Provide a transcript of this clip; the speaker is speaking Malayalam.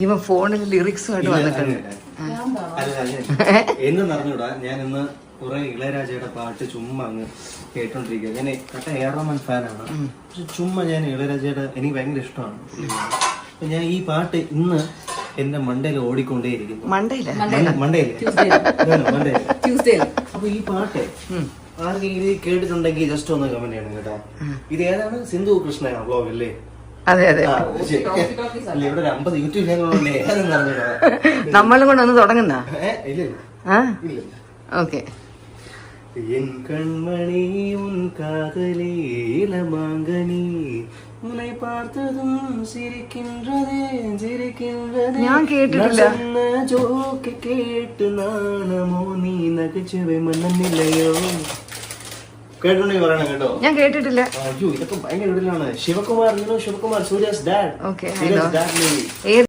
ഇവൻ ഫോണിൽ ലിറിക്സുമായിട്ട് വന്നിട്ടുണ്ട്. എന്ന് പറഞ്ഞൂടാ, ഞാൻ ഇന്ന് കുറെ ഇളയരാജയുടെ പാട്ട് ചുമ്മാ അങ്ങ് കേട്ടോണ്ടിരിക്കുക. ഞാൻ കട്ട ഏറോമൻ ഫാനാണ്. പക്ഷെ ചുമ്മാ ഞാൻ ഇളയരാജയുടെ എനിക്ക് ഭയങ്കര ഇഷ്ടമാണ്. അപ്പൊ ഞാൻ ഈ പാട്ട് ഇന്ന് എന്റെ മണ്ടയിൽ ഓടിക്കൊണ്ടേയിരിക്കുന്നു. അപ്പൊ ഈ പാട്ട് ആർക്കെങ്കിലും കേട്ടിട്ടുണ്ടെങ്കിൽ ജസ്റ്റ് ഒന്ന് കമന്റ് ചെയ്യണം കേട്ടോ. ഇത് ഏതാണ്? സിന്ധു കൃഷ്ണ വ്ലോഗ് അല്ലേ? അതെ അതെ, ഇവിടെ 50 യൂട്യൂബ് ചാനലുകളല്ലേ? നമ്മളും കൊണ്ടൊന്ന് തുടങ്ങുന്ന. ഓക്കെ. என் கண்மணி உன் காதலே இளமாங்கனி உன்னை பார்த்ததும் சிரிக்கின்றதே சிரிக்கின்றதே. ഞാൻ കേട്ടിട്ടില്ല. ജോക്ക് കേട്ട് നാണമോ നീ നഗച്ചുവെ മണ്ണില്ലയോ? കേട്ടിട്ടുണ്ടെങ്കിൽ പറയണം കേട്ടോ. ഞാൻ കേട്ടിട്ടില്ല. അയ്യോ, ഇതൊക്കെ ഭയങ്കര ഇടലാണ്. Sivakumar, Sivakumar, Surya's dad. Okay. Surya's dad.